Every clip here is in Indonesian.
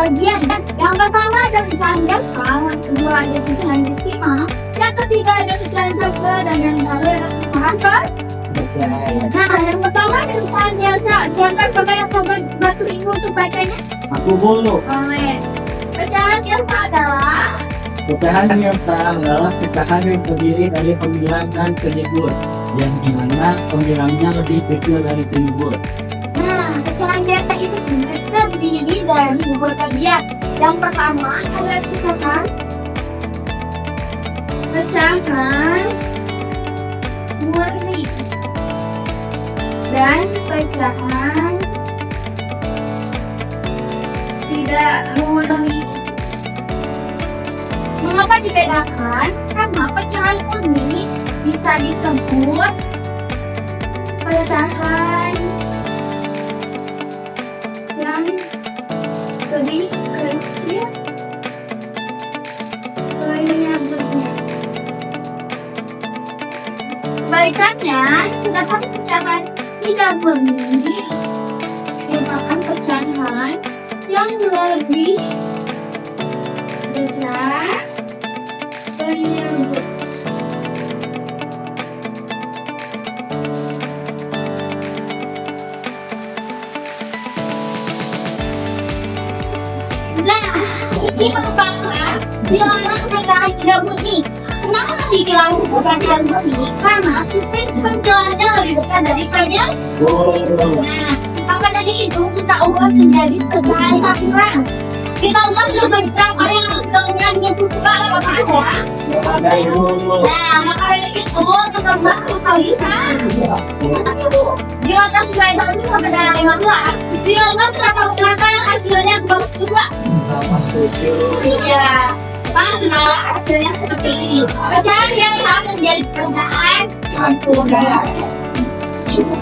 bagian. Yang pertama ada pecahan biasa, yang kedua ada pecahan desimal, yang ketiga ada pecahan coba, dan yang terakhir ada pecahan Selesai. Nah, yang pertama ada pecahan biasa. Silakan Bapak yang bantu Ibu untuk bacanya. Aku dulu. Boleh. Pecahan biasa adalah Pecahan biasa adalah pecahan yang terdiri dari pembilang dan penyebut, yang dimana pembilangnya lebih kecil dari penyebut. Nah, pecahan biasa itu terdiri dari beberapa bagian. Yang pertama ada pecahan murni dan pecahan tidak murni. Mengapa dibedakan? Karena pecahan murni bisa disebut pecahan yang lebih kecil penyebutnya. Kebalikannya, sedangkan pecahan tidak murni merupakan pecahan yang lebih besar penyebut. Nah, ini merupakan bilangan pecahan tidak murni. Kenapa dibilang pecahan tidak murni? Karena pecahannya lebih besar daripada. Nah, maka dari itu kita ubah menjadi pecahan campuran. Kita ubah menjadi berapa yang hasilnya 22 apa ada? Ada Ibu. Nah, maka dari itu untuk membuat kebalikan. Dilangkah sesuai 1 sampai dengan 15. Dilangkah setelah menggunakan hasilnya 22. Iya, karena hasilnya seperti ini. Pecahan biasa menjadi pecahan campuran. Nah, kita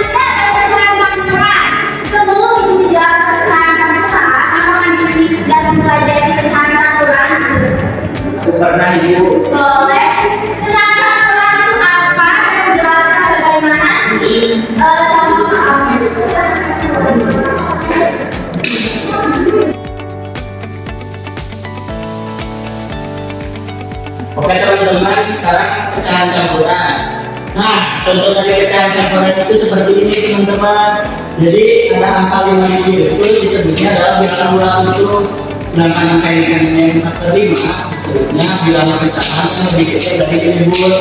pecahan campuran. Sebelum menjelaskan pecahan campuran, apakah di sini sudah mempelajari pecahan campuran? Aku pernah Ibu. Boleh. Pecahan campuran itu apa? Dan menjelaskan bagaimana sih contoh soalnya. Oke teman-teman, sekarang pecahan campuran. Nah, contoh dari pecahan campuran itu seperti ini teman-teman. Jadi ada angka 5 itu disebutnya adalah bilangan ulang itu. Sedangkan angka yang terima disebutnya bilangan pecahan yang lebih kecil dari penyebut.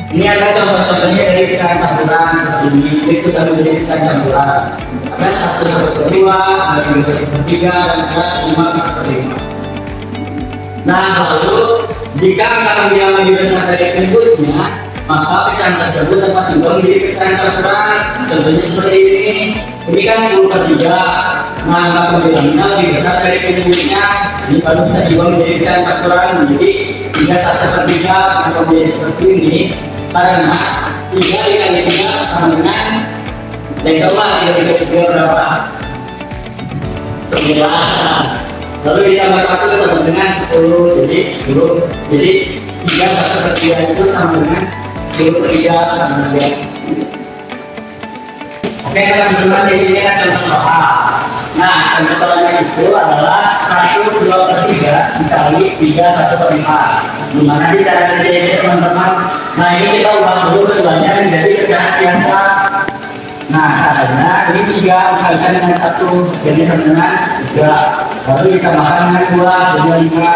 Ini ada contoh-contohnya dari pecahan campuran. Ini sudah menjadi pecahan campuran. Ada 1/2, ada 2/3, dan ada 5/5. Nah, lalu jika angka bilangan lebih besar dari penyebutnya, maka pecahan tersebut dapat diubah menjadi pecahan campuran. Contohnya seperti ini. Ini kan 10/3. Nah, angka bilangnya lebih besar dari penyebutnya, ini baru bisa diubah menjadi pecahan campuran. Jadi 1/3 akan menjadi seperti ini. Karena 3 dikali 3 sama dengan yang keempat, 3 berapa? 9. Lalu ditambah 1 sama dengan 10, jadi 10. Jadi 3/3 itu sama dengan 10/3 sama dengan. Oke teman-teman, di sini ada contoh soal. Nah, contoh soalnya itu adalah 1/2/3 dikali 3/1/4. Gimana sih cara kerjanya teman-teman? Nah, ini kita ubah dulu keduanya menjadi pecahan biasa. Nah, caranya ini 3 dikalikan dengan 1, jadi sama dengan 3. Lalu ditambahkan dengan 2, jadi 5,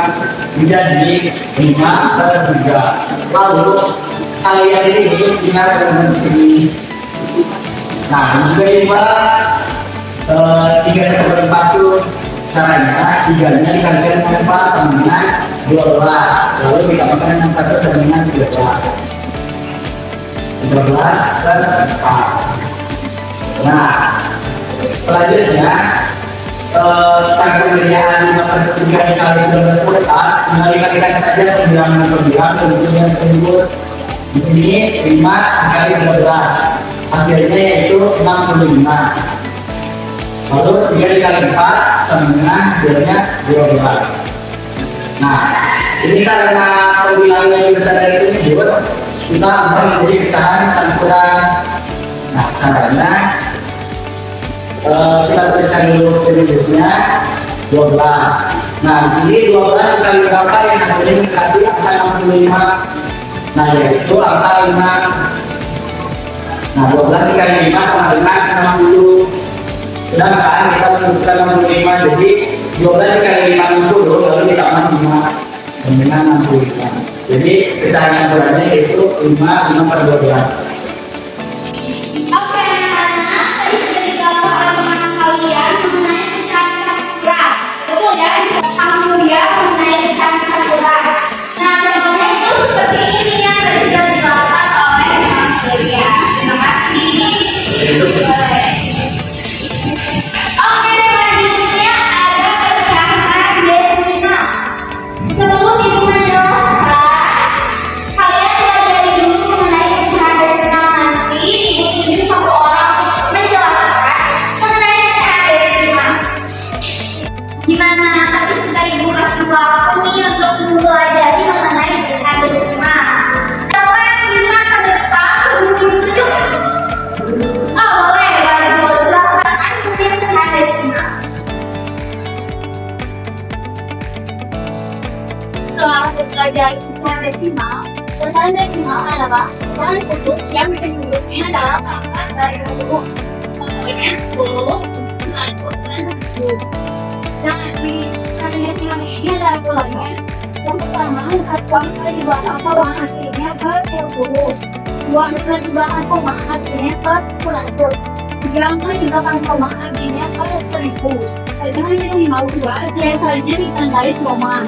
menjadi 5/3. Lalu kalian ini tinggal dengan ini. Nah, juga ini 3/4 itu caranya 3-nya dikalikan dengan 4 sama dengan 12. Lalu ditambahkan dengan 1 sama dengan 13. 13/4. Nah, selanjutnya cara pengerjaan 5/3 dikali 12/4, tinggal dikalikan saja pembilangan kemudian penyebut. Di sini 5 dikali 12, hasilnya yaitu 65. Lalu 3 dikali 4 sama dengan hasilnya 12. Nah, ini karena pembilangannya lebih besar dari penyebut, kita akan menjadi pecahan campuran. Nah, caranya kita tuliskan dulu selanjutnya 12. Nah, di sini 12 dikali berapa yang hasilnya mendekati angka 65. Nah, yaitu angka 5. Nah, 12 dikali 5 sama dengan 60. Sedangkan kita menentukan 65, jadi 12 dikali 5 60, lalu ditambah 5 dengan 65. Jadi pecahan campurannya yaitu 5 per 12. Oke anak-anak, tadi sudah dijawab oleh teman kalian mengenai pecahan campuran. Betul ya, kamu ya mengenai pecahan campuran. Nah, contohnya itu seperti ini yang tadi sudah dijelaskan oleh teman kalian. Terima kasih. Oke, selanjutnya ada pecahan desimal. Sebelum ibu menjelaskan, kalian pelajari dulu mengenai pecahan desimal. Nanti ibu tunjuk satu orang menjelaskan mengenai pecahan desimal. Gimana? Tadi sudah ibu kasih waktu nih untuk mempelajari mengenai pecahan desimal. Siapa yang bisa ke depan sebelum ibu tunjuk? Oh, boleh, bagus. Silakan mengenai pecahan desimal. Setelah mempelajari pecahan desimal adalah pecahan kutub yang menyebutnya dalam angka dari 10. Contohnya 10, 40. Nah, di kalian Indonesia adalah bolanya. Yang pertama, satuan kedibaan koma akhirnya ke 20. Dua kedibaan koma akhirnya ke 100. Yang kedibaan koma akhirnya ke 1000. Sedangkan yang 52 biasanya ditandai koma.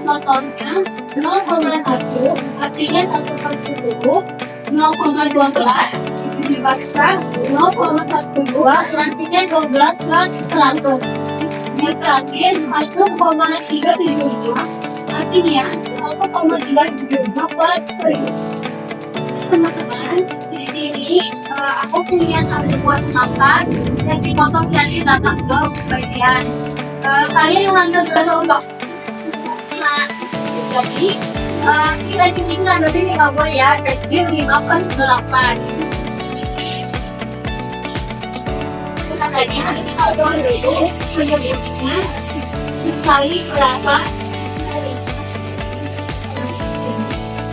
Contohnya 0,1 artinya 1 per 10, 0,12 bisa dibaca 0,12 artinya 12 per 100. Yang terakhir 1,375 artinya 0,375 per 1000. Teman-teman, di sini aku punya tabel buat makan yang dipotong dari data ke bagian. Kalian lanjut dulu untuk jadi kita tinggal berarti 50 ya, jadi 5 per 8. Makanya kita udah dulu menyebutnya kali berapa?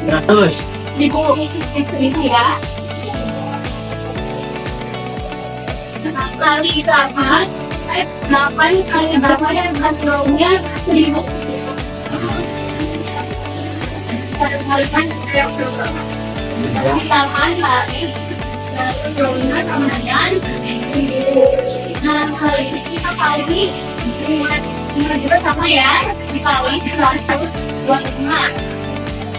100. Ibu ini ya. Kali berapa? 8 kali berapa yang hasilnya 1000. Kalikan setiap program. Jadi 8 kali jumlah sama dengan 1000. Nah, kali ini kita kali 5 juga sama ya, dikali 125.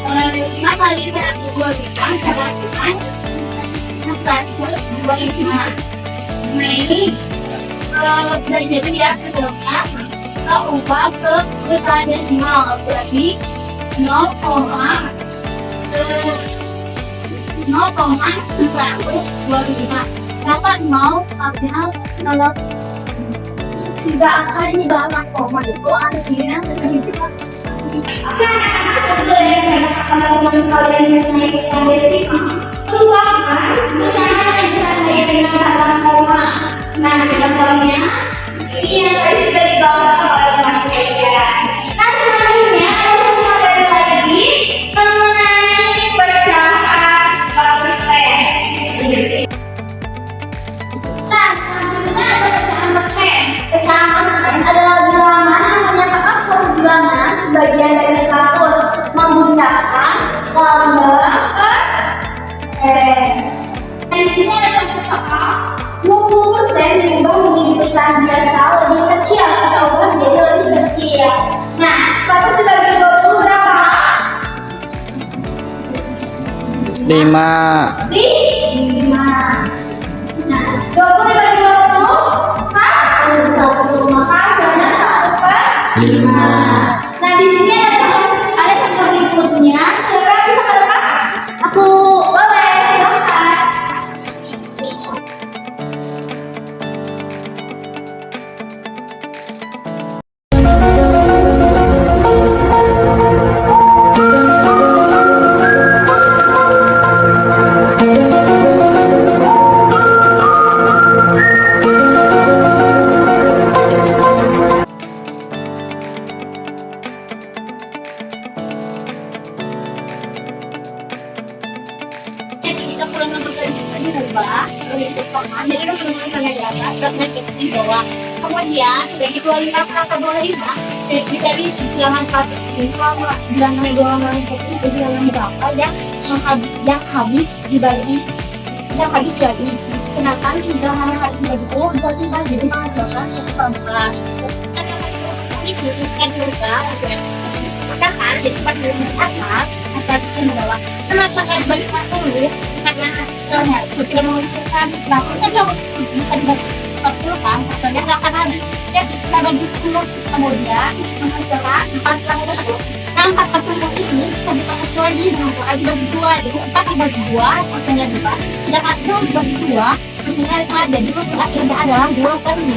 5 kali 125 sama dengan 125. Nah, ini jadi ya sebelumnya kita ubah ke pecahan desimal, berarti 0,125. Dapat 0 artinya kalau tidak akan di belakang koma itu artinya signifikan. Oke, sudah ya teman-teman kalian yang naik pecahan desimal. Susah kan? Pecahan yang dengan belakang koma. Nah, kita tahunya ini yang tadi sudah dijawab oleh teman kalian. Nah, selanjutnya lagi mengenai pecahan persen. Nah, selanjutnya ada pecahan persen. Pecahan persen adalah bilangan yang menyatakan suatu bilangan sebagian dari 100 menggunakan lambang persen. Di sini ada contoh sama 20% juga menjadi pecahan biasa lebih kecil atau ubah menjadi lebih kecil. Nah, 100 dibagi 20 berapa? 5. 5. Nah, 20 dibagi 20 1. Maka hasilnya 1 per 5. Nah, di sini ada contoh berikutnya. Siapa yang bisa mendekat? Aku boleh, silakan. pulang nonton tadi coba jadi kan teman-teman di atas terus naik di bawah kemudian dari keluarin kata boleh ya dari bilangan satu bilangan golongan itu bilangan berapa yang habis dibagi sedangkan bilangan yang habis dibagi itu jadi berapa sebelas itu kan juga kan jadi pada atas atas ke bawah kenapa kan balik dulu karena ketika mengumpulkan berapa kan ada 40 kan katanya nggak akan habis jadi kita bagi 10 kemudian mengerjakan 4 kali itu nah 40 ini bisa dipakai lagi dibagi 2 jadi 4 dibagi 2 katanya 2 sedangkan 2 dibagi 2 artinya jadi akhirnya adalah 2 per 5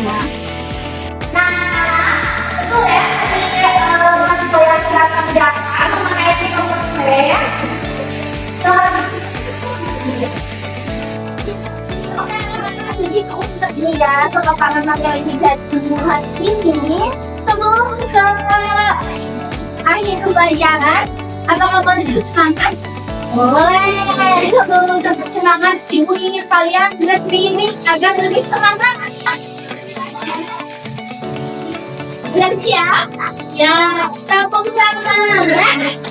nah betul ya jadi saya tidak kerjakan mengenai nomor saya ya jadi untuk dia pengembangan materi dan tumbuhan ini sebelum ke akhir pembelajaran apakah boleh semangat? Boleh. Sebelum ke semangat ibu ingin kalian lebih agar lebih semangat. Udah siap? Ya, tepuk tangan.